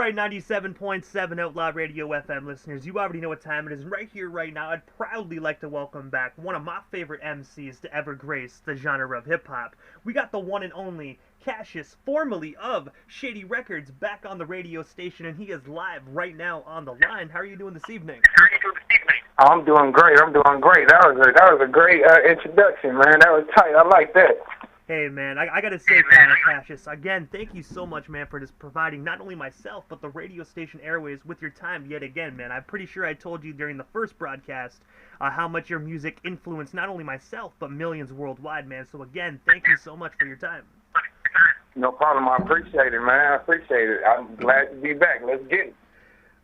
right, 97.7 Outlaw Radio FM listeners, you already know what time it is. And right here, right now, I'd proudly like to welcome back one of my favorite MCs to ever grace the genre of hip-hop. We got the one and only Cashis, formerly of Shady Records, back on the radio station, and he is live right now on the line. How are you doing this evening? I'm doing great. That was a great introduction, man. That was tight. I like that. Hey, man, I gotta say, Cashis, again, thank you so much, man, for just providing not only myself, but the radio station Airwaves with your time yet again, man. I'm pretty sure I told you during the first broadcast how much your music influenced not only myself, but millions worldwide, man. So, again, thank you so much for your time. No problem. I appreciate it, man. I appreciate it. I'm glad to be back. Let's get it.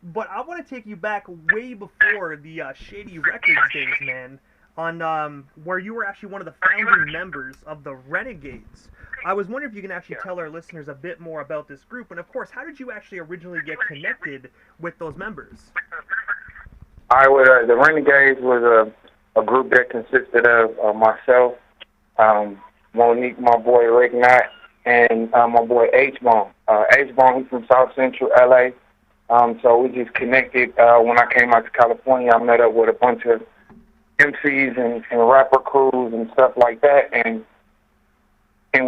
But I want to take you back way before the Shady Records days, man. On where you were actually one of the founding members of the Renegades. I was wondering if you can actually tell our listeners a bit more about this group, and of course, how did you actually originally get connected with those members? The Renegades was a group that consisted of myself, Monique, my boy Rick Knott, and my boy H-Bone. H-Bone, he's from South Central LA. So we just connected. When I came out to California, I met up with a bunch of MCs and rapper crews and stuff like that, and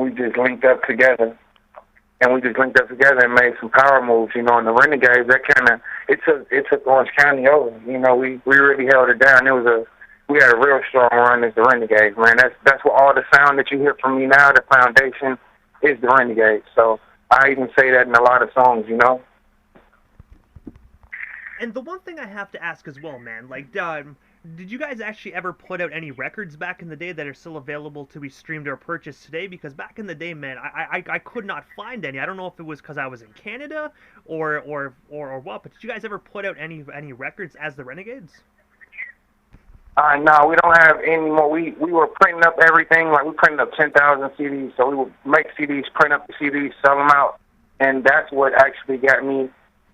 we just linked up together. And made some power moves, you know. And the Renegades, that kind of it took Orange County over. You know, we really held it down. We had a real strong run as the Renegades, man. That's what all the sound that you hear from me now, the foundation, is the Renegades. So I even say that in a lot of songs, you know. And the one thing I have to ask as well, man, like, did you guys actually ever put out any records back in the day that are still available to be streamed or purchased today? Because back in the day, man, I could not find any. I don't know if it was because I was in Canada or what, but did you guys ever put out any records as the Renegades? No, we don't have any more. We were printing up everything. Like, we printed up 10,000 CDs, so we would make CDs, print up the CDs, sell them out. And that's what actually got me,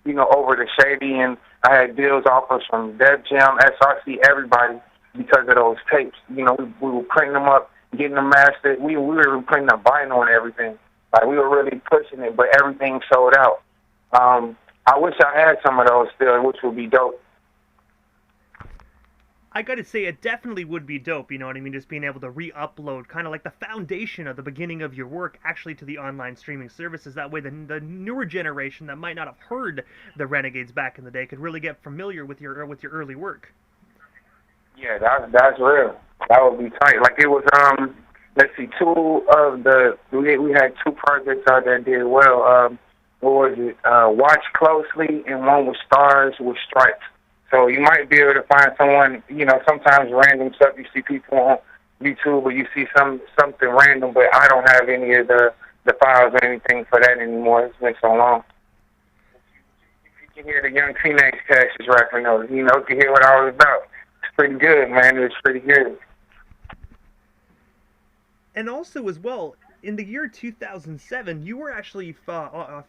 you know, over to Shady, and I had deals offers from Def Jam, SRC, everybody, because of those tapes. You know, we were printing them up, getting them mastered. We were printing up vinyl and everything. Like, we were really pushing it, but everything sold out. I wish I had some of those still, which would be dope. I gotta say, it definitely would be dope, you know what I mean, just being able to re-upload, kind of like the foundation of the beginning of your work, actually to the online streaming services. That way the newer generation that might not have heard the Renegades back in the day could really get familiar with your early work. Yeah, that's real. That would be tight. Like, it was, let's see, we had two projects out that did well. What was it? Watch Closely, and one was Stars with Stripes. So you might be able to find someone, you know, sometimes random stuff. You see people on YouTube, or you see something random, but I don't have any of the files or anything for that anymore. It's been so long. You can hear the young teenage Cashis rapping those. You know, you can hear what I was about. It's pretty good, man. It's pretty good. And also, as well, in the year 2007, you were actually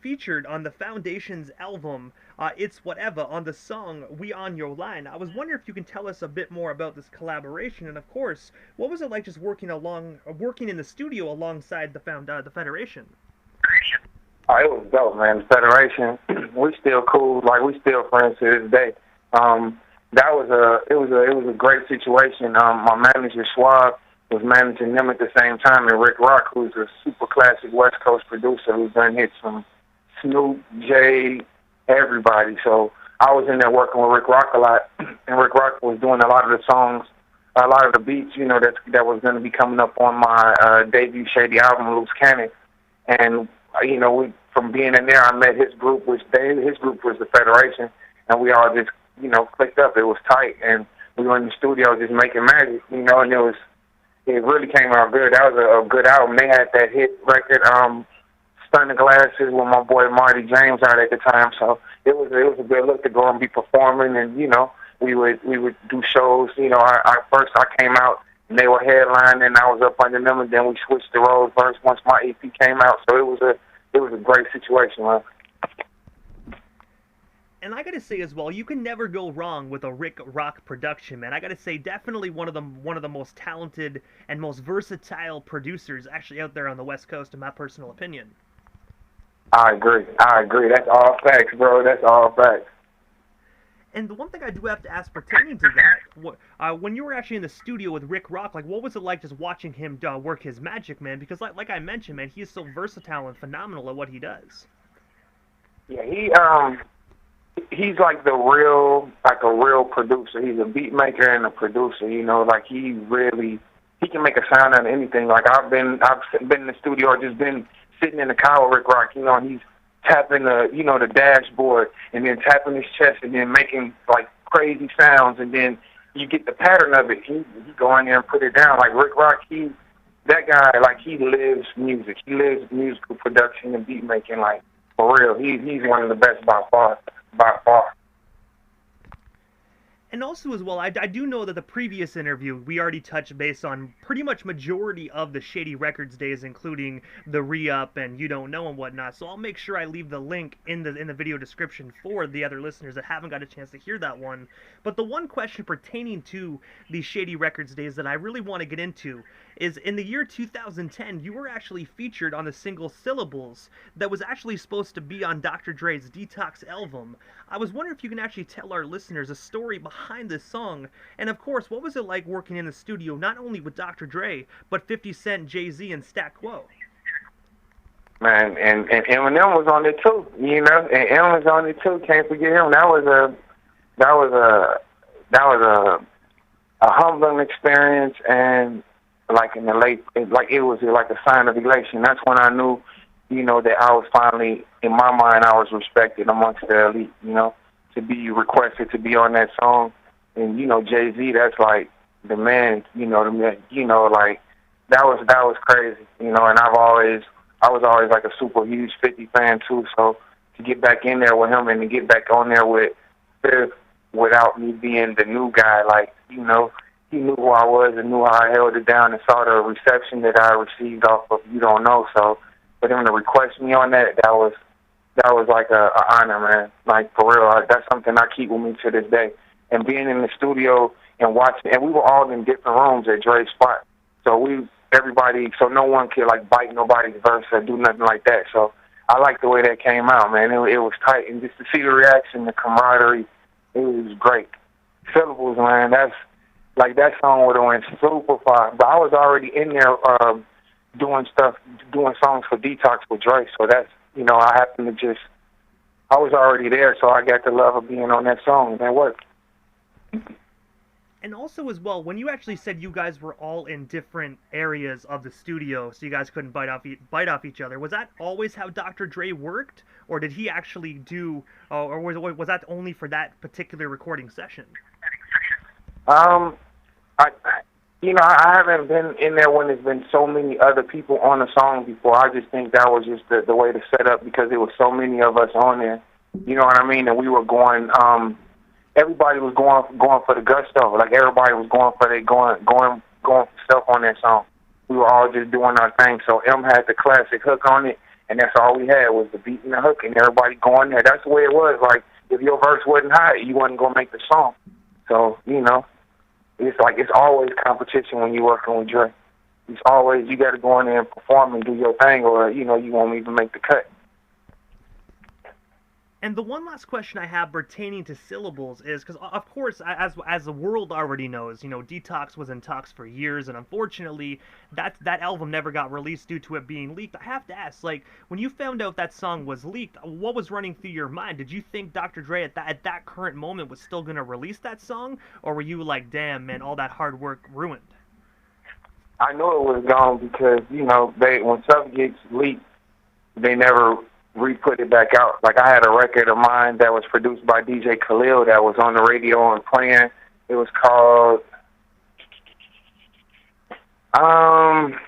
featured on the Foundation's album, It's Whatever, on the song We On Your Line. I was wondering if you can tell us a bit more about this collaboration, and of course, what was it like just working in the studio alongside the Federation? Oh, it was dope, man. The Federation, we still cool, like, we still friends to this day. It was a great situation. My manager Schwab was managing them at the same time, and Rick Rock, who's a super classic West Coast producer who's done hits from Snoop, Jay, everybody. So I was in there working with Rick Rock a lot, and Rick Rock was doing a lot of the songs, a lot of the beats, you know, that was going to be coming up on my debut Shady album, Loose Cannon. And, you know, from being in there, I met his group, his group was the Federation, and we all just, you know, clicked up. It was tight, and we were in the studio just making magic, you know, and it really came out good. That was a good album. They had that hit record, Stunning Glasses, with my boy Marty James out at the time. So it was a good look to go and be performing, and, you know, we would do shows. You know, I came out and they were headlining, and I was up under them, and then we switched the roles first once my EP came out. So it was a great situation, man. And I gotta say as well, you can never go wrong with a Rick Rock production, man. I gotta say, definitely one of the most talented and most versatile producers actually out there on the West Coast, in my personal opinion. I agree. I agree. That's all facts, bro. That's all facts. And the one thing I do have to ask pertaining to that, when you were actually in the studio with Rick Rock, like, what was it like just watching him work his magic, man? Because like I mentioned, man, he is so versatile and phenomenal at what he does. Yeah, he's like a real producer. He's a beat maker and a producer. You know, like he can make a sound out of anything. Like I've been in the studio or just been sitting in the car with Rick Rock. You know, he's tapping the dashboard and then tapping his chest and then making like crazy sounds, and then you get the pattern of it. He go in there and put it down. Like Rick Rock, that guy, like he lives music. He lives musical production and beat making. Like for real, he's one of the best by far. And also as well, I do know that the previous interview, we already touched base on pretty much majority of the Shady Records days, including the re-up and You Don't Know and whatnot. So I'll make sure I leave the link in the video description for the other listeners that haven't got a chance to hear that one. But the one question pertaining to the Shady Records days that I really want to get into is, in the year 2010, you were actually featured on the single Syllables that was actually supposed to be on Dr. Dre's Detox album. I was wondering if you can actually tell our listeners a story behind this song, and of course, what was it like working in the studio, not only with Dr. Dre, but 50 Cent, Jay-Z, and Stat Quo? Man, and Eminem was on it too, you know, and Em was on it too, can't forget him. That was a humbling experience, and like in the late, like it was like a sign of elation. That's when I knew, you know, that I was finally, in my mind, I was respected amongst the elite, you know, to be requested to be on that song. And, you know, Jay-Z, that's like the man, like that was crazy, you know, and I was always like a super huge 50 fan too. So to get back in there with him and to get back on there with Fifth without me being the new guy, like, you know, he knew who I was and knew how I held it down and saw the reception that I received off of You Don't Know. So for them to request me on that was like a honor, man. Like for real, that's something I keep with me to this day. And being in the studio and watching, and we were all in different rooms at Dre's spot. So so no one could like bite nobody's verse or do nothing like that. So I like the way that came out, man. It was tight, and just to see the reaction, the camaraderie, it was great. Syllables, man, that song would have went super far. But I was already in there doing songs for Detox with Dre. So that's, you know, I was already there, so I got the love of being on that song, and that worked. And also as well, when you actually said you guys were all in different areas of the studio, so you guys couldn't bite off each other, was that always how Dr. Dre worked, or did he actually do, or was that only for that particular recording session? I haven't been in there when there's been so many other people on the song before. I just think that was just the way to set up, because there was so many of us on there. You know what I mean? And we were going. Everybody was going for the gusto. Like everybody was going for stuff on that song. We were all just doing our thing. So M had the classic hook on it, and that's all we had was the beat and the hook, and everybody going there. That's the way it was. Like if your verse wasn't hot, you wasn't gonna make the song. So you know. It's always competition when you're working with Dre. It's always, you got to go in there and perform and do your thing, or, you know, you won't even make the cut. And the one last question I have pertaining to Syllables is, because of course, as the world already knows, you know, Detox was in talks for years, and unfortunately, that album never got released due to it being leaked. I have to ask, like, when you found out that song was leaked, what was running through your mind? Did you think Dr. Dre at that current moment was still going to release that song, or were you like, damn, man, all that hard work ruined? I knew it was gone because, you know, when stuff gets leaked, they never re-put it back out. Like, I had a record of mine that was produced by DJ Khalil that was on the radio and playing. It was called, damn,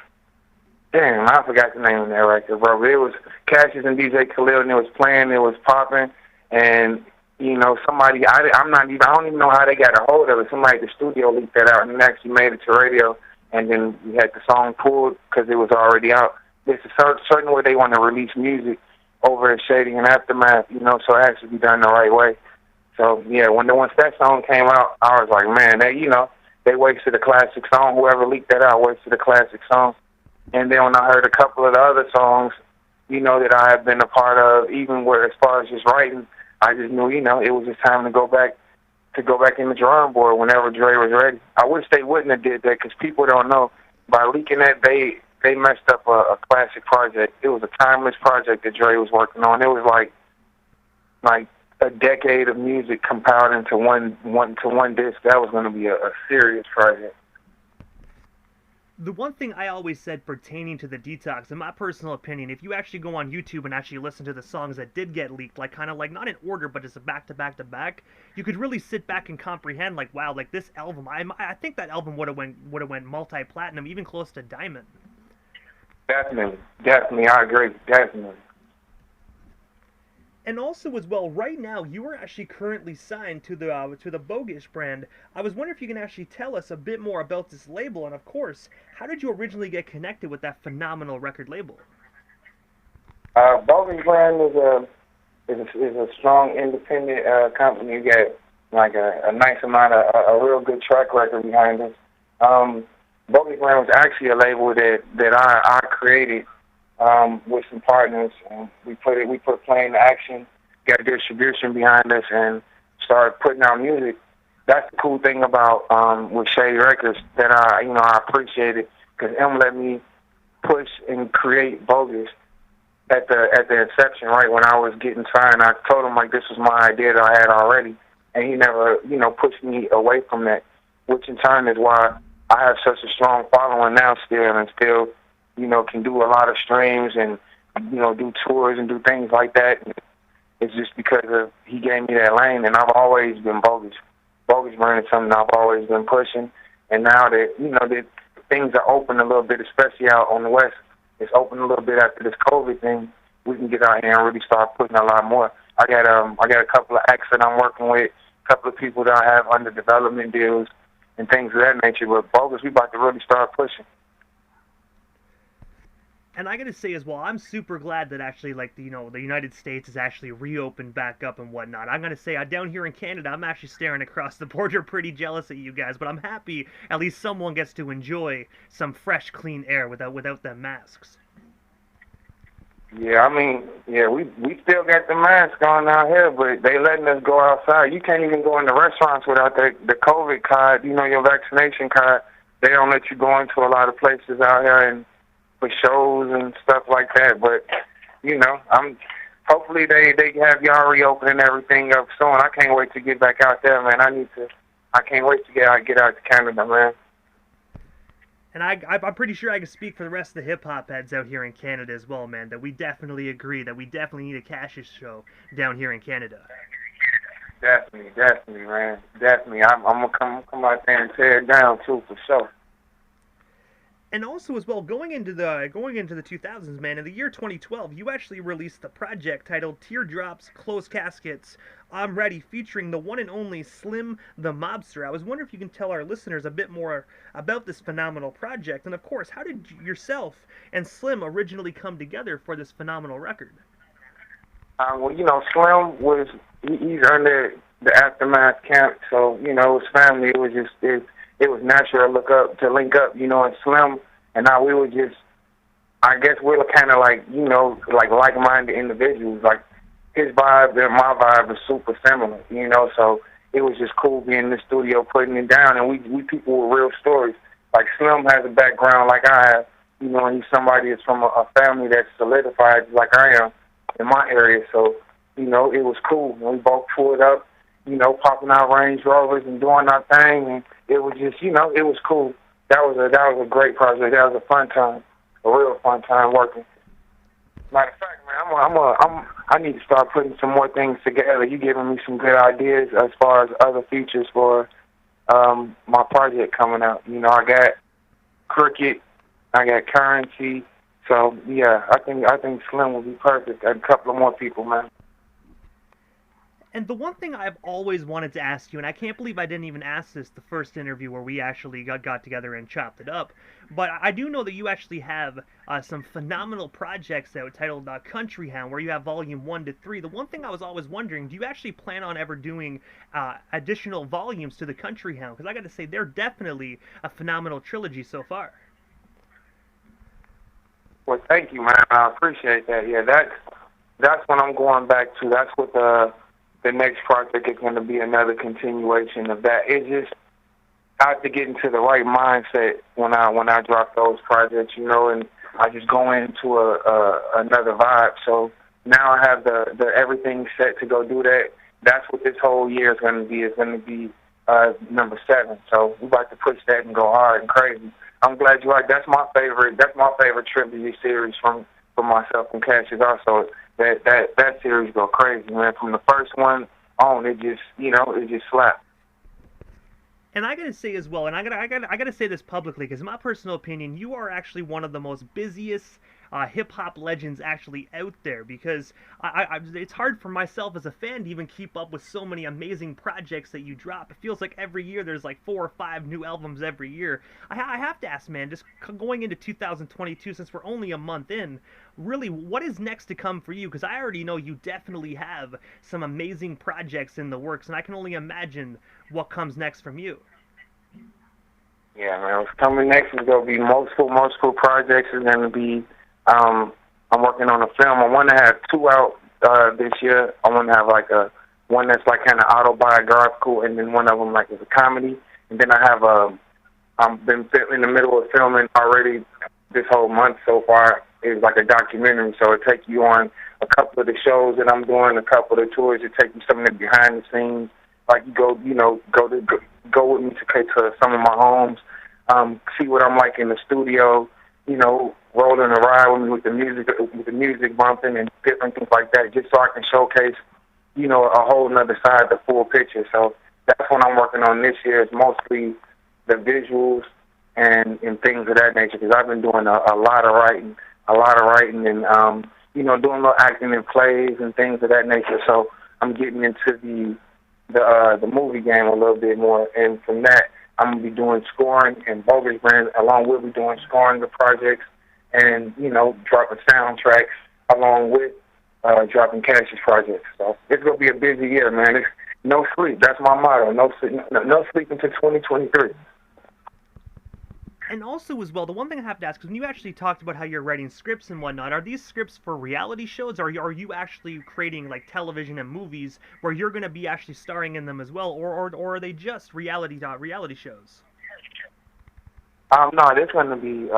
I forgot the name of that record, bro. But it was Cashis and DJ Khalil, and it was playing, it was popping, and, you know, somebody, I don't even know how they got a hold of it. Somebody at the studio leaked that out, and it actually made it to radio, and then we had the song pulled because it was already out. There's a certain way they want to release music over at Shady and Aftermath, you know, so it has to be done the right way. So, yeah, once that song came out, I was like, man, they wasted a classic song. Whoever leaked that out wasted a classic song. And then when I heard a couple of the other songs, that I have been a part of, even where as far as just writing, I just knew, it was just time to go back in the drawing board whenever Dre was ready. I wish they wouldn't have did that because people don't know. By leaking that, they messed up a classic project. It was a timeless project that Dre was working on. It was like a decade of music compiled into one disc. That was going to be a serious project. The one thing I always said pertaining to the Detox, in my personal opinion, if you actually go on YouTube and actually listen to the songs that did get leaked, like kind of like not in order, but just a back to back, you could really sit back and comprehend, like, wow, like this album, I think that album would have went multi-platinum, even close to diamond. Definitely, I agree, definitely. And also, as well, right now you are actually currently signed to the Bogus brand. I was wondering if you can actually tell us a bit more about this label, and of course, how did you originally get connected with that phenomenal record label? Bogus brand is a strong independent company. You get like a nice amount of a real good track record behind us. Bogus brand was actually a label that I created. With some partners, and we put playing action, got distribution behind us, and started putting out music. That's the cool thing about with Shady Records that I appreciate it because M let me push and create Bogus at the inception. Right when I was getting signed, I told him like this was my idea that I had already, and he never pushed me away from that, which in turn is why I have such a strong following now still. Can do a lot of streams and, do tours and do things like that. And it's just because he gave me that lane, and I've always been Bogus. Bogus brand is something I've always been pushing. And now that, that things are open a little bit, especially out on the West, it's open a little bit after this COVID thing, we can get out here and really start putting a lot more. I got a couple of acts that I'm working with, a couple of people that I have under development deals and things of that nature. But Bogus, we about to really start pushing. And I gotta say as well, I'm super glad that actually, like, the United States is actually reopened back up and whatnot. I'm gonna say, down here in Canada, I'm actually staring across the border pretty jealous at you guys, but I'm happy at least someone gets to enjoy some fresh, clean air without them masks. Yeah, we still got the mask on out here, but they letting us go outside. You can't even go into restaurants without the COVID card, your vaccination card. They don't let you go into a lot of places out here and for shows and stuff like that, but hopefully they have y'all reopening everything up soon. I can't wait to get back out there, man. I can't wait to get out to Canada, man. And I'm pretty sure I can speak for the rest of the hip hop heads out here in Canada as well, man. That we definitely agree that we definitely need a Cashis show down here in Canada. Definitely, man. Definitely, I'm gonna come out there and tear it down too, for sure. And also as well, going into the 2000s, man, in the year 2012, you actually released a project titled Teardrops, Closed Caskets, I'm Ready, featuring the one and only Slim the Mobster. I was wondering if you can tell our listeners a bit more about this phenomenal project, and of course, how did yourself and Slim originally come together for this phenomenal record? Slim he's under the Aftermath camp, so, his family, it was natural to link up, and Slim and I, we were just, I guess we were kind of like, like like-minded individuals. Like, his vibe and my vibe is super similar, so it was just cool being in the studio putting it down, and we people with real stories. Like, Slim has a background like I have, and he's somebody that's from a family that's solidified like I am in my area, so, it was cool. And we both pulled up, popping out Range Rovers and doing our thing, and it was just, it was cool. That was a great project. That was a fun time, a real fun time working. Matter of fact, man, I need to start putting some more things together. You giving me some good ideas as far as other features for my project coming out. I got Cricket, I got Currency. So yeah, I think Slim will be perfect. And a couple of more people, man. And the one thing I've always wanted to ask you, and I can't believe I didn't even ask this the first interview where we actually got together and chopped it up, but I do know that you actually have some phenomenal projects out titled Country Hound, where you have volume 1 to 3. The one thing I was always wondering, do you actually plan on ever doing additional volumes to the Country Hound? Because I got to say, they're definitely a phenomenal trilogy so far. Well, thank you, man. I appreciate that. Yeah, that's what I'm going back to. That's what the next project is going to be, another continuation of that. It's just I have to get into the right mindset when I drop those projects, you know, and I just go into another vibe. So now I have the everything set to go do that. That's what this whole year is going to be. It's going to be number 7. So we about to push that and go hard and crazy. I'm glad you like. That's my favorite. That's my favorite tribute series from myself and Cashis. Also, that series go crazy, man. From the first one on, it just it just slapped. And I gotta say as well, and I gotta say this publicly, because in my personal opinion, you are actually one of the most busiest hip hop legends actually out there. Because it's hard for myself as a fan to even keep up with so many amazing projects that you drop. It feels like every year there's like 4 or 5 new albums every year. I have to ask, man, just going into 2022, since we're only a month in, really, what is next to come for you? Because I already know you definitely have some amazing projects in the works, and I can only imagine what comes next from you. Yeah, man. What's coming next is going to be multiple projects. Is going to be, I'm working on a film. I want to have 2 out this year. I want to have like one that's like kind of autobiographical, and then one of them like is a comedy. And then I have I've been in the middle of filming already this whole month so far. It's like a documentary, so it takes you on a couple of the shows that I'm doing, a couple of the tours. It takes you some of the behind the scenes. Like you go with me to some of my homes, see what I'm like in the studio, rolling a ride with me with the music bumping and different things like that, just so I can showcase, a whole nother side, the full picture. So that's what I'm working on this year. It's mostly the visuals and things of that nature, because I've been doing a lot of writing and doing a little acting in plays and things of that nature. So I'm getting into the movie game a little bit more, and from that I'm gonna be doing scoring and Bogus Brand along with doing scoring the projects and dropping soundtracks along with dropping Cashis projects. So it's gonna be a busy year, man. It's no sleep. That's my motto. No sleep until 2023. And also, as well, the one thing I have to ask, because when you actually talked about how you're writing scripts and whatnot, are these scripts for reality shows, or are you actually creating like television and movies where you're going to be actually starring in them as well, or are they just reality shows? No, there's going to be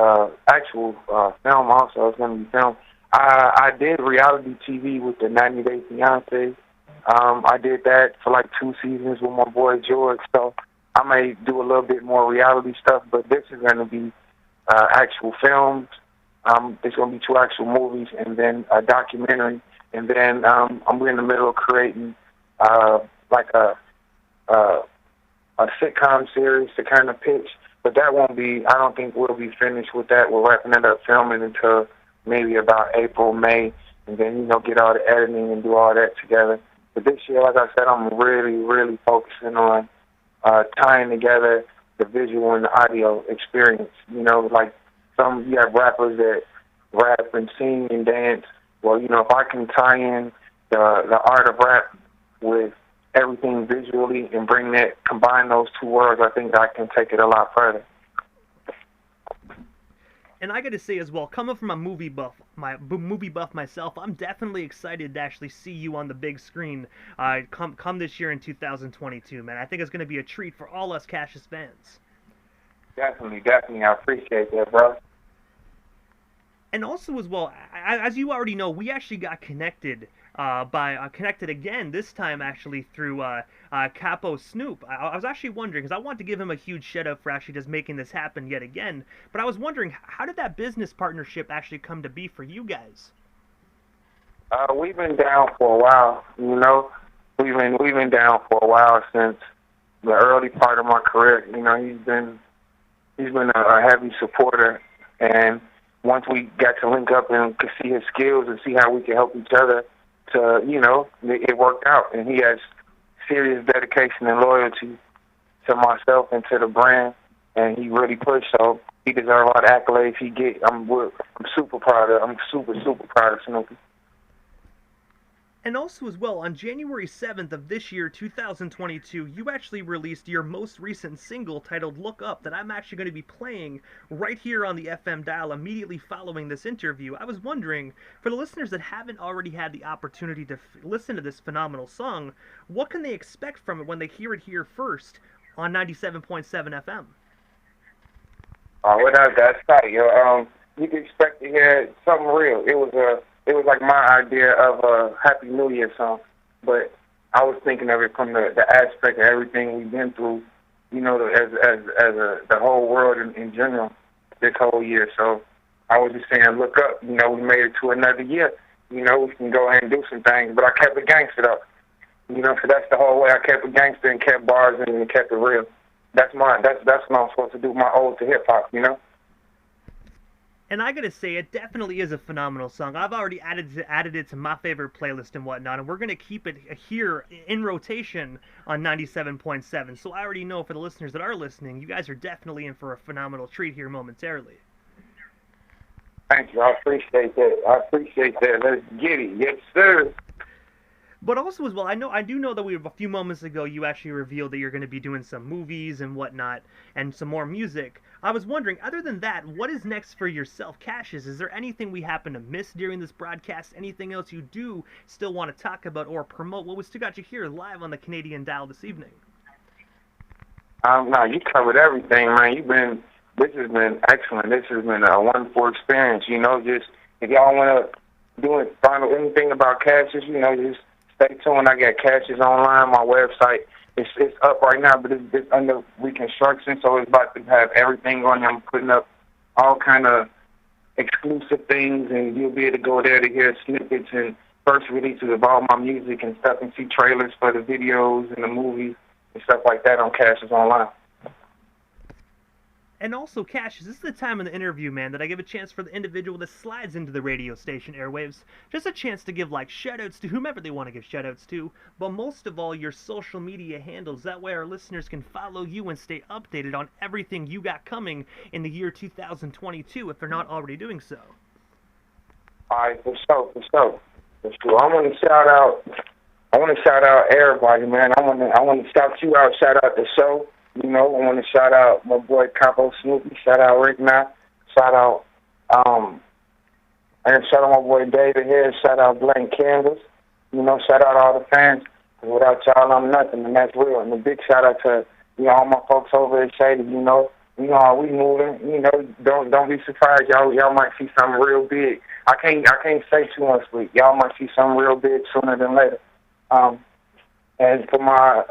actual film also. It's going to be film. I did reality TV with the 90 Day Fiancé. I did that for like 2 seasons with my boy George, so I may do a little bit more reality stuff, but this is going to be actual films. There's going to be 2 actual movies and then a documentary. And then I'm in the middle of creating like a sitcom series to kind of pitch. But that won't be, I don't think we'll be finished with that. We're wrapping it up filming until maybe about April, May, and then, get all the editing and do all that together. But this year, like I said, I'm really, really focusing on tying together the visual and the audio experience. Like you have rappers that rap and sing and dance. Well, if I can tie in the art of rap with everything visually and combine those 2 worlds, I think I can take it a lot further. And I got to say as well, coming from a movie buff myself, I'm definitely excited to actually see you on the big screen come this year in 2022, man. I think it's going to be a treat for all us Cashis fans. Definitely. I appreciate that, bro. And also as well, as you already know, we actually got connected connected again, this time actually through Capo Snoop. I was actually wondering, because I want to give him a huge shout out for actually just making this happen yet again, but I was wondering, how did that business partnership actually come to be for you guys? We've been down for a while, We've been down for a while since the early part of my career. He's been a heavy supporter, and once we got to link up and could see his skills and see how we could help each other, it worked out. And he has serious dedication and loyalty to myself and to the brand, and he really pushed. So he deserves all the accolades he gets. I'm super proud of. I'm super proud of Snoopy. And also as well, on January 7th of this year, 2022, you actually released your most recent single titled Look Up that I'm actually going to be playing right here on the FM dial immediately following this interview. I was wondering, for the listeners that haven't already had the opportunity to listen to this phenomenal song, what can they expect from it when they hear it here first on 97.7 FM? Well, that's tight, yo. You can expect to hear something real. It was like my idea of a Happy New Year song, but I was thinking of it from the aspect of everything we've been through, you know, the whole world in general this whole year. So I was just saying, look up. You know, we made it to another year. You know, we can go ahead and do some things, but I kept it gangster though. You know, so that's the whole way. I kept it gangster and kept bars and kept it real. That's what I'm supposed to do. My ode to hip hop. You know. And I gotta say, it definitely is a phenomenal song. I've already added it to my favorite playlist and whatnot, and we're gonna keep it here in rotation on 97.7. So I already know for the listeners that are listening, you guys are definitely in for a phenomenal treat here momentarily. Thank you. I appreciate that. Let's get it. Yes, sir. But also as well, I do know that a few moments ago you actually revealed that you're going to be doing some movies and whatnot and some more music. I was wondering, other than that, what is next for yourself, Cashis? Is there anything we happen to miss during this broadcast? Anything else you do still want to talk about or promote? What we still got you here live on the Canadian Dial this evening? No, you covered everything, man. This has been excellent. This has been a wonderful experience. You know, just if y'all want to find out anything about Cashis, you know, just stay tuned. I got Cashis online. My website it's up right now, but it's under reconstruction, so it's about to have everything on there. I'm putting up all kind of exclusive things, and you'll be able to go there to hear snippets and first releases of all my music and stuff, and see trailers for the videos and the movies and stuff like that on Cashis online. And also, Cashis, this is the time in the interview, man, that I give a chance for the individual that slides into the radio station airwaves. Just a chance to give, like, shout-outs to whomever they want to give shout-outs to, but most of all, your social media handles. That way our listeners can follow you and stay updated on everything you got coming in the year 2022, if they're not already doing so. All right, for sure. I want to shout out everybody, man. I want to shout you out, shout out the show. You know, I want to shout out my boy Capo Snoopy, shout out Rick Knight, shout out my boy David here, shout out Blank Canvas, you know, shout out all the fans. Without y'all, I'm nothing, and that's real. And a big shout out to, you know, all my folks over at Shady, you know how we moving, you know, don't be surprised, y'all might see something real big. I can't say too much, but y'all might see something real big sooner than later. And for my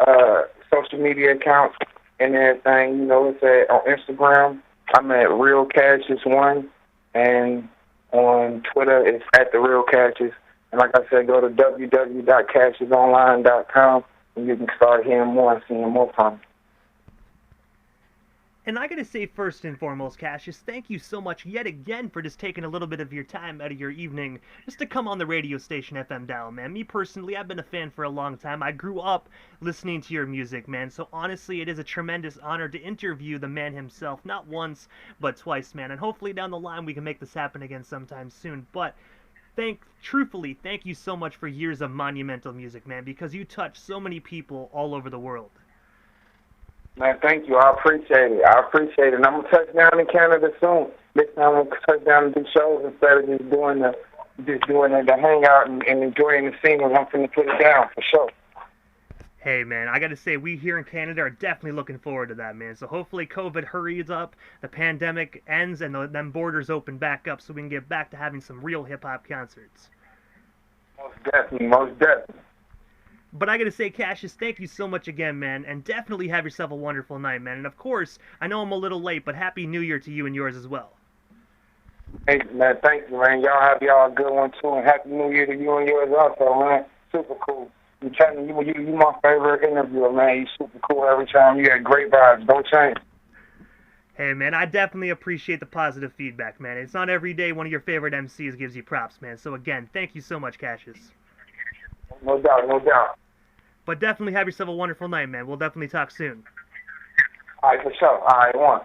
social media accounts and everything, you know, it's on Instagram, I'm at Real Cashis1, and on Twitter, it's at The Real Cashis. And like I said, go to www.cashisonline.com, and you can start hearing more and seeing more from me. And I gotta say, first and foremost, Cashis, thank you so much yet again for just taking a little bit of your time out of your evening just to come on the radio station FM dial, man. Me personally, I've been a fan for a long time. I grew up listening to your music, man. So honestly, it is a tremendous honor to interview the man himself, not once, but twice, man. And hopefully down the line we can make this happen again sometime soon. But truthfully, thank you so much for years of monumental music, man, because you touch so many people all over the world. Man, thank you. I appreciate it. And I'm going to touch down in Canada soon. This time I'm going to touch down and do shows instead of just doing the hangout and enjoying the scene. I'm going to put it down for sure. Hey, man, I got to say, we here in Canada are definitely looking forward to that, man. So hopefully COVID hurries up, the pandemic ends, and them borders open back up so we can get back to having some real hip-hop concerts. Most definitely. But I gotta say, Cashis, thank you so much again, man, and definitely have yourself a wonderful night, man. And of course, I know I'm a little late, but Happy New Year to you and yours as well. Hey, man, thank you, man. Y'all have y'all a good one, too, and Happy New Year to you and yours also, man. Super cool. You my favorite interviewer, man. You super cool every time. You got great vibes. Don't change. Hey, man, I definitely appreciate the positive feedback, man. It's not every day one of your favorite MCs gives you props, man. So again, thank you so much, Cashis. No doubt. But definitely have yourself a wonderful night, man. We'll definitely talk soon. All right, for sure. All right, one.